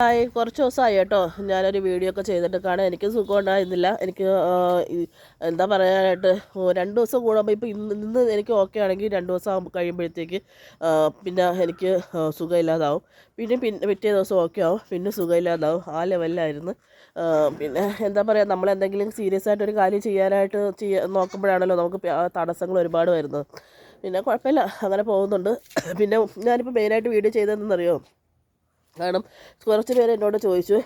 കുറച്ച് ദിവസമായി കേട്ടോ ഞാനൊരു വീഡിയോ ഒക്കെ ചെയ്തിട്ട് കാണാൻ എനിക്ക് സുഖം ഉണ്ടായിരുന്നില്ല. എനിക്ക് എന്താ പറയാനായിട്ട് 2 ദിവസം കൂടുമ്പോൾ ഇപ്പോൾ ഇന്ന് എനിക്ക് ഓക്കെ ആണെങ്കിൽ 2 ദിവസം കഴിയുമ്പോഴത്തേക്ക് പിന്നെ എനിക്ക് സുഖമില്ലാതാവും. പിന്നെ പിറ്റേ ദിവസം ഓക്കെ ആവും, പിന്നെ സുഖമില്ലാതാവും. ആ ലെവലിലായിരുന്നു. പിന്നെ എന്താ പറയുക, നമ്മളെന്തെങ്കിലും സീരിയസ് ആയിട്ടൊരു കാര്യം ചെയ്യാനായിട്ട് നോക്കുമ്പോഴാണല്ലോ നമുക്ക് തടസ്സങ്ങൾ ഒരുപാട് വരുന്നത്. പിന്നെ കുഴപ്പമില്ല, അങ്ങനെ പോകുന്നുണ്ട്. പിന്നെ ഞാനിപ്പോൾ മെയിനായിട്ട് വീഡിയോ ചെയ്തതെന്നറിയോ, കാരണം കുറച്ച് പേര് എന്നോട് ചോദിച്ചു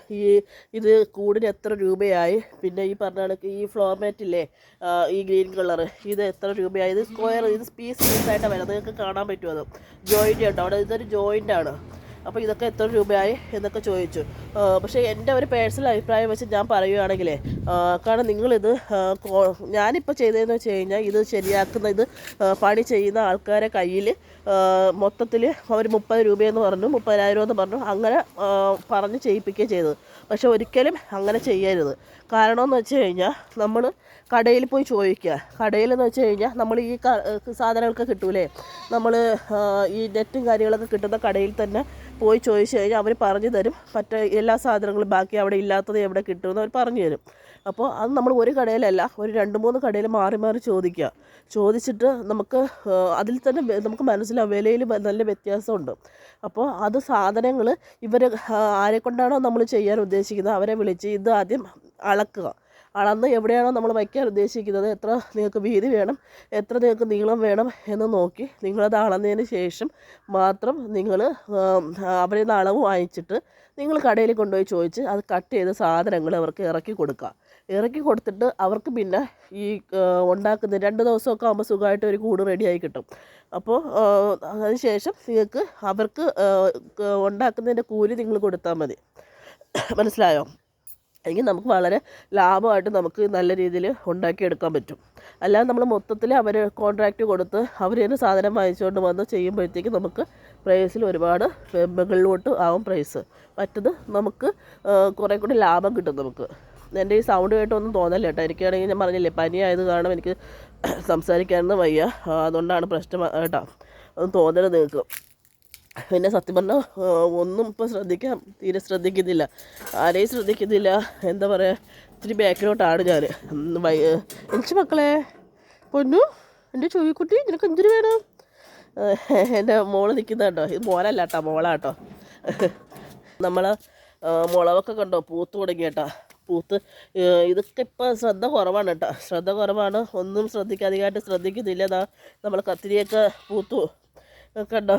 ഇത് കൂടിന് എത്ര രൂപയായി, പിന്നെ ഈ പറഞ്ഞ കണക്ക് ഈ ഫ്ലോർ മാറ്റില്ലേ, ഈ ഗ്രീൻ കളറ്, ഇത് എത്ര രൂപയായി, ഇത് സ്ക്വയർ, ഇത് പീസായിട്ടാണ് വരുന്നത്, നിങ്ങൾക്ക് കാണാൻ പറ്റുമോ? അത് ജോയിൻ്റ് ഉണ്ടോ അവിടെ, ഇതൊരു ജോയിൻ്റാണ്. അപ്പോൾ ഇതൊക്കെ എത്ര രൂപയായി എന്നൊക്കെ ചോദിച്ചു. പക്ഷേ എൻ്റെ ഒരു പേഴ്സണൽ അഭിപ്രായം വെച്ച് ഞാൻ പറയുകയാണെങ്കിലേ, കാരണം നിങ്ങളിത് ഞാനിപ്പോൾ ചെയ്തതെന്ന് വെച്ച് കഴിഞ്ഞാൽ, ഇത് ശരിയാക്കുന്ന ഇത് പണി ചെയ്യുന്ന ആൾക്കാരെ കയ്യിൽ മൊത്തത്തിൽ അവർ 30 രൂപയെന്ന് പറഞ്ഞു, 30,000 എന്ന് പറഞ്ഞു, അങ്ങനെ പറഞ്ഞ് ചെയ്യിപ്പിക്കുകയും ചെയ്തത്. പക്ഷെ ഒരിക്കലും അങ്ങനെ ചെയ്യരുത്. കാരണമെന്ന് വെച്ച് കഴിഞ്ഞാൽ, നമ്മൾ കടയിൽ പോയി ചോദിക്കുക. കടയിലെന്ന് വെച്ച് കഴിഞ്ഞാൽ നമ്മൾ ഈ സാധനങ്ങളൊക്കെ കിട്ടൂലേ, നമ്മൾ ഈ നെറ്റും കാര്യങ്ങളൊക്കെ കിട്ടുന്ന കടയിൽ തന്നെ പോയി ചോദിച്ചു കഴിഞ്ഞാൽ അവർ പറഞ്ഞു തരും. മറ്റേ എല്ലാ സാധനങ്ങളും ബാക്കി അവിടെ ഇല്ലാത്തത് എവിടെ കിട്ടുമെന്ന് അവർ പറഞ്ഞു തരും. അപ്പോൾ അത് നമ്മൾ ഒരു കടയിലല്ല, ഒരു 2-3 കടയിൽ മാറി മാറി ചോദിക്കുക. ചോദിച്ചിട്ട് നമുക്ക് അതിൽ തന്നെ നമുക്ക് മനസ്സിലാവും വിലയിൽ നല്ല വ്യത്യാസമുണ്ട്. അപ്പോൾ അത് സാധനങ്ങൾ ഇവർ ആരെക്കൊണ്ടാണോ നമ്മൾ ചെയ്യാൻ ഉദ്ദേശിക്കുന്നത് അവരെ വിളിച്ച് ഇത് ആദ്യം അളക്കുക. അളന്ന് എവിടെയാണോ നമ്മൾ വയ്ക്കാൻ ഉദ്ദേശിക്കുന്നത്, എത്ര നിങ്ങൾക്ക് വീതി വേണം, എത്ര നിങ്ങൾക്ക് നീളം വേണം എന്ന് നോക്കി നിങ്ങളത് അളന്നതിന് ശേഷം മാത്രം നിങ്ങൾ അവരിൽ നിന്ന് അളവ് വാങ്ങിച്ചിട്ട് നിങ്ങൾ കടയിൽ കൊണ്ടുപോയി ചോദിച്ച് അത് കട്ട് ചെയ്ത സാധനങ്ങൾ അവർക്ക് ഇറക്കി കൊടുക്കുക. ഇറക്കി കൊടുത്തിട്ട് അവർക്ക് പിന്നെ ഈ ഉണ്ടാക്കുന്ന 2 ദിവസമൊക്കെ ആകുമ്പോൾ സുഖമായിട്ട് ഒരു കൂട് റെഡിയായി കിട്ടും. അപ്പോൾ അതിന് ശേഷം നിങ്ങൾക്ക് അവർക്ക് ഉണ്ടാക്കുന്നതിൻ്റെ കൂലി നിങ്ങൾ കൊടുത്താൽ മതി. മനസ്സിലായോ? എങ്കിൽ നമുക്ക് വളരെ ലാഭമായിട്ട് നമുക്ക് നല്ല രീതിയിൽ ഉണ്ടാക്കിയെടുക്കാൻ പറ്റും. അല്ലാതെ നമ്മൾ മൊത്തത്തിൽ അവർ കോൺട്രാക്റ്റ് കൊടുത്ത് അവർ തന്നെ സാധനം വാങ്ങിച്ചുകൊണ്ട് വന്ന് ചെയ്യുമ്പോഴത്തേക്ക് നമുക്ക് പ്രൈസിൽ ഒരുപാട് മുകളിലോട്ട് ആവും പ്രൈസ്. മറ്റത് നമുക്ക് കുറേ കൂടി ലാഭം കിട്ടും നമുക്ക്. എൻ്റെ ഈ സൗണ്ട് കേട്ടൊന്നും തോന്നല്ല കേട്ടോ. എനിക്കാണെങ്കിൽ ഞാൻ പറഞ്ഞില്ലേ, പനിയായത് കാരണം എനിക്ക് സംസാരിക്കാനൊന്നും വയ്യ. അതുകൊണ്ടാണ് പ്രശ്നം കേട്ടോ. അതൊന്നും തോന്നരുത് നിങ്ങൾക്ക്. പിന്നെ സത്യം പറഞ്ഞാൽ ഒന്നും ഇപ്പോൾ തീരെ ശ്രദ്ധിക്കുന്നില്ല, ആരെയും ശ്രദ്ധിക്കുന്നില്ല. എന്താ പറയുക, ഇത്തിരി ബാക്കിലോട്ടാണ് ഞാൻ. എനിക്ക് മക്കളെ പൊന്നു, എൻ്റെ ചോദിക്കുട്ടി, നിനക്ക് എന്തിനു വേണം? എൻ്റെ മോള് നിൽക്കുന്ന കേട്ടോ. ഇത് മോനല്ല കേട്ടോ, മോളാട്ടോ. നമ്മൾ മുളകൊക്കെ കണ്ടോ പൂത്ത് തുടങ്ങി കേട്ടോ. പൂത്ത് ഇതൊക്കെ ഇപ്പോൾ ശ്രദ്ധ കുറവാണ് കേട്ടോ, ശ്രദ്ധ കുറവാണ്. ഒന്നും അധികമായിട്ട് ശ്രദ്ധിക്കുന്നില്ല. നമ്മൾ കത്തിരിയൊക്കെ പൂത്തു കണ്ടോ.